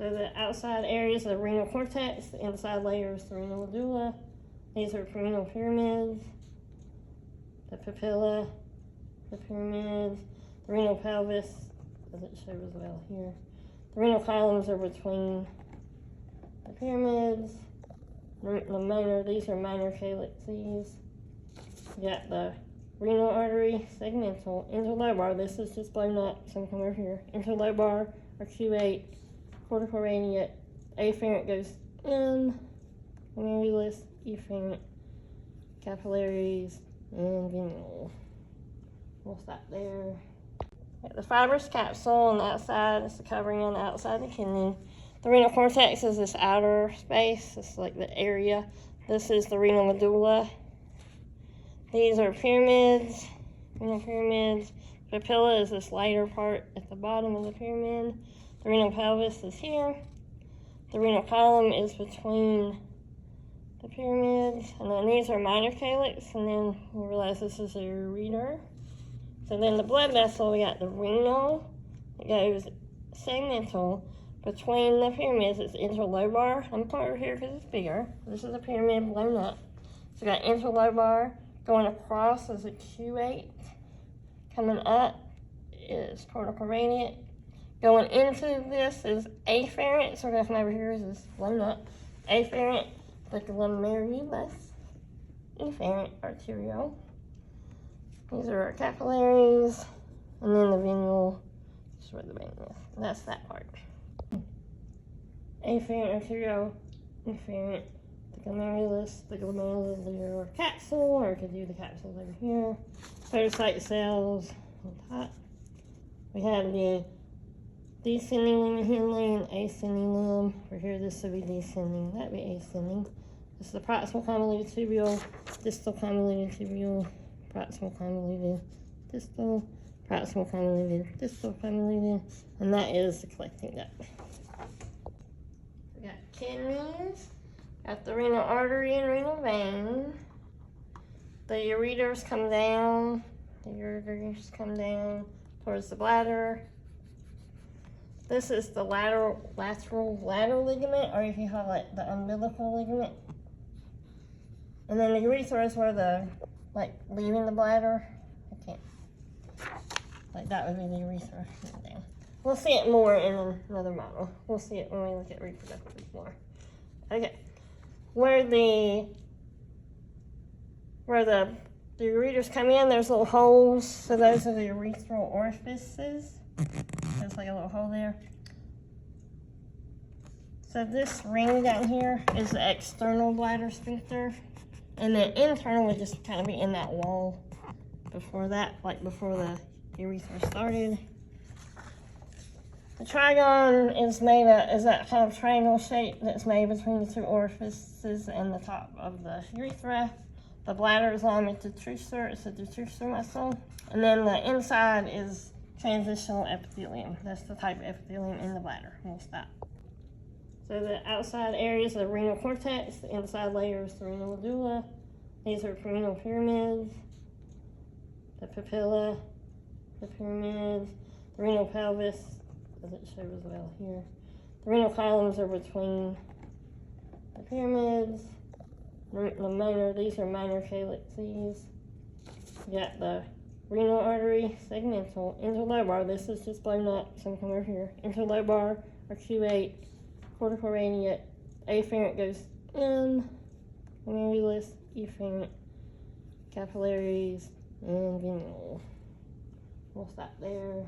So the outside areas of the renal cortex, the inside layer is the renal medulla. These are renal pyramids, the papilla, the pyramids, the renal pelvis, doesn't show as well here. The renal columns are between the pyramids. These are minor calyxes. You got the renal artery, segmental, interlobar. This is just blown up, so come over here. Interlobar, arcuate, cortical radiate, afferent goes in, glomerulus, efferent, capillaries, and venule. We'll stop there. The fibrous capsule on the outside is the covering on the outside of the kidney. The renal cortex is this outer space. It's like the area. This is the renal medulla. These are pyramids, renal pyramids. The papilla is this lighter part at the bottom of the pyramid. The renal pelvis is here. The renal column is between the pyramids. And then these are minor calyx. And then you realize this is a ureter. So then the blood vessel, we got the renal. It goes segmental. Between the pyramids, it's interlobar. I'm putting it over here because it's bigger. This is a pyramid blown up. So we got interlobar. Going across is a Q8. Coming up is cortical radiate. Going into this is afferent. So we're going to come over here is this blown up. Afferent, the glomerulus. Efferent arteriole. These are our capillaries. And then the venule is where the vein is. And that's that part. Afferent arteriole, efferent, the glomerular capsule, or I could do the capsules over here. Photocyte cells on top. We have the descending limb handling and ascending limb. For here, this would be descending, that would be ascending. This is the proximal convoluted tubule, distal convoluted tubule, proximal convoluted distal, proximal convoluted distal convoluted, and that is the collecting duct. We got kidneys, got the renal artery and renal vein. The ureters come down, towards the bladder. This is the lateral bladder ligament, or if you have like the umbilical ligament. And then the urethra is where the, like, leaving the bladder. I can't, like that would be the urethra. Down. We'll see it more in another model. We'll see it when we look at reproductive more. Okay, where the ureters come in, there's little holes. So those are the urethral orifices. There's like a little hole there. So this ring down here is the external bladder sphincter. And the internal would just kind of be in that wall before that, like before the urethra started. The trigon is that kind of triangle shape that's made between the two orifices and the top of the urethra. The bladder is lined with detrusor, it's a detrusor muscle. And then the inside is transitional epithelium. That's the type of epithelium in the bladder. We'll stop. So the outside areas of the renal cortex, the inside layer is the renal medulla. These are renal pyramids, the papilla, the pyramids, the renal pelvis, doesn't show as well here. The renal columns are between the pyramids. These are minor calyxes. You got the renal artery, segmental, interlobar. This is just blown up, so come over here. Interlobar, arcuate, cortical radiate, afferent goes in, glomerulus, efferent, capillaries, and venule. We'll stop there.